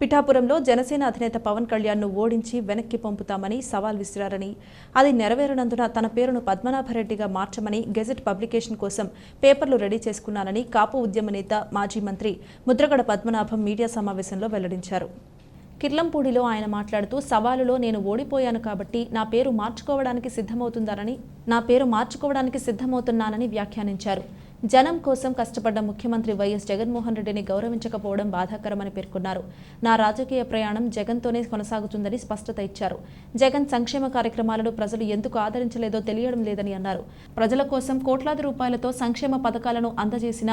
పిఠాపురంలో జనసేన అధినేత పవన్ కళ్యాణ్ను ఓడించి వెనక్కి పంపుతామని సవాల్ విసిరారని, అది నెరవేరనందున తన పేరును పద్మనాభరెడ్డిగా మార్చమని గెజెట్ పబ్లికేషన్ కోసం పేపర్లు రెడీ చేసుకున్నానని కాపు ఉద్యమ నేత మాజీ మంత్రి ముద్రగడ పద్మనాభం మీడియా సమావేశంలో వెల్లడించారు. కిర్లంపూడిలో ఆయన మాట్లాడుతూ, సవాలులో నేను ఓడిపోయాను కాబట్టి నా పేరు మార్చుకోవడానికి సిద్ధమవుతున్నానని వ్యాఖ్యానించారు. జనం కోసం కష్టపడ్డ ముఖ్యమంత్రి వైఎస్ జగన్మోహన్ రెడ్డిని గౌరవించకపోవడం బాధాకరమని పేర్కొన్నారు. నా రాజకీయ ప్రయాణం జగన్తోనే కొనసాగుతుందని స్పష్టత ఇచ్చారు. జగన్ సంక్షేమ కార్యక్రమాలను ప్రజలు ఎందుకు ఆదరించలేదో తెలియడం లేదని అన్నారు. ప్రజల కోసం కోట్లాది రూపాయలతో సంక్షేమ పథకాలను అందజేసిన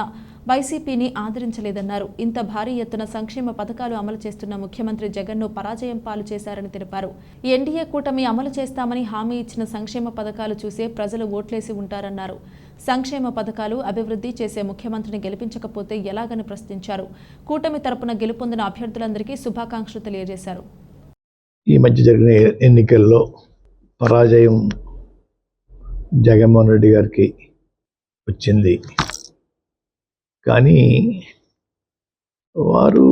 వైసీపీని ఆదరించలేదన్నారు. ఇంత భారీ ఎత్తున సంక్షేమ పథకాలు అమలు చేస్తున్న ముఖ్యమంత్రి జగన్ను పరాజయం పాలు చేశారని తెలిపారు. ఎన్డీఏ కూటమి అమలు చేస్తామని హామీ ఇచ్చిన సంక్షేమ పథకాలు చూసే ప్రజలు ఓట్లేసి ఉంటారన్నారు. సంక్షేమ పథకాలు అభివృద్ధి చేసే ముఖ్యమంత్రిని గెలిపించకపోతే ఎలాగని ప్రశ్నించారు. కూటమి తరపున గెలుపొందిన అభ్యర్థులందరికీ శుభాకాంక్షలు తెలియజేశారు. ఈ మధ్య జరిగిన ఎన్నికల్లో పరాజయం జగన్మోహన్ రెడ్డి గారికి వచ్చింది. కానీ వారు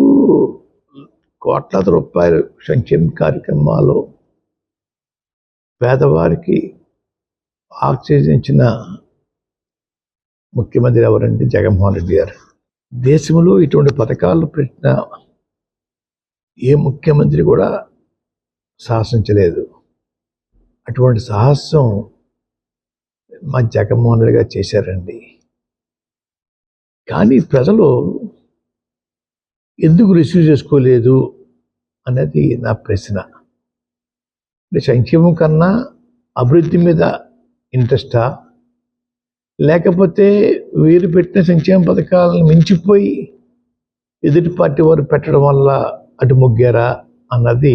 కోట్లాది రూపాయలు సంక్షేమ కార్యక్రమాలు పేదవారికి ఆక్సిజన్ ముఖ్యమంత్రి ఎవరంటే జగన్మోహన్ రెడ్డి గారు. దేశంలో ఇటువంటి పథకాలు పెట్టిన ఏ ముఖ్యమంత్రి కూడా సాహసించలేదు. అటువంటి సాహసం మా జగన్మోహన్ రెడ్డి గారు చేశారండి. కానీ ప్రజలు ఎందుకు రిసీవ్ చేసుకోలేదు అనేది నా ప్రశ్న. సంక్షేమం కన్నా అభివృద్ధి మీద ఇంట్రెస్టా, లేకపోతే వీరు పెట్టిన సంక్షేమ పథకాలను మించిపోయి ఎదుటి పార్టీ వారు పెట్టడం వల్ల అటు మొగ్గారా అన్నది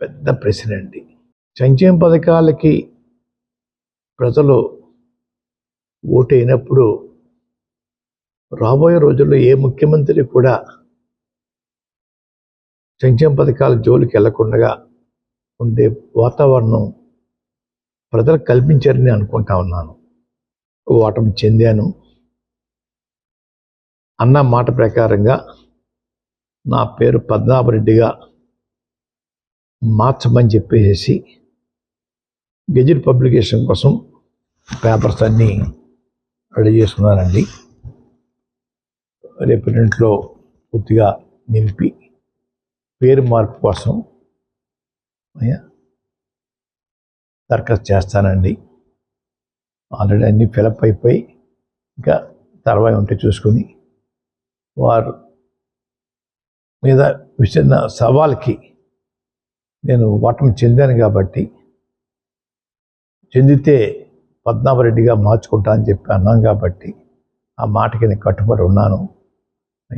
పెద్ద ప్రశ్న అండి. సంక్షేమ పథకాలకి ప్రజలు ఓటైనప్పుడు రాబోయే రోజుల్లో ఏ ముఖ్యమంత్రి కూడా సంక్షేమ పథకాల జోలికి వెళ్లకుండా ఉండే వాతావరణం ప్రజలు కల్పించారని అనుకుంటా ఉన్నాను. ఓటమి చెందాను అన్న మాట ప్రకారంగా నా పేరు పద్మనాభరెడ్డిగా మార్చమని చెప్పేసి గెజెట్ పబ్లికేషన్ కోసం పేపర్స్ అన్నీ రెడీ చేసుకున్నానండి. రేపు ఇంట్లో పూర్తిగా నింపి పేరు మార్పు కోసం దరఖాస్తు చేస్తానండి. ఆల్రెడీ అన్నీ ఫిలప్ అయిపోయి ఇంకా తర్వాత ఉంటే చూసుకుని వారు మీద విసిరిన సవాల్కి నేను ఓటమి చెందాను కాబట్టి, చెందితే పద్మనాభరెడ్డిగా మార్చుకుంటా అని చెప్పి అన్నాను కాబట్టి ఆ మాటకి నేను కట్టుబడి ఉన్నాను.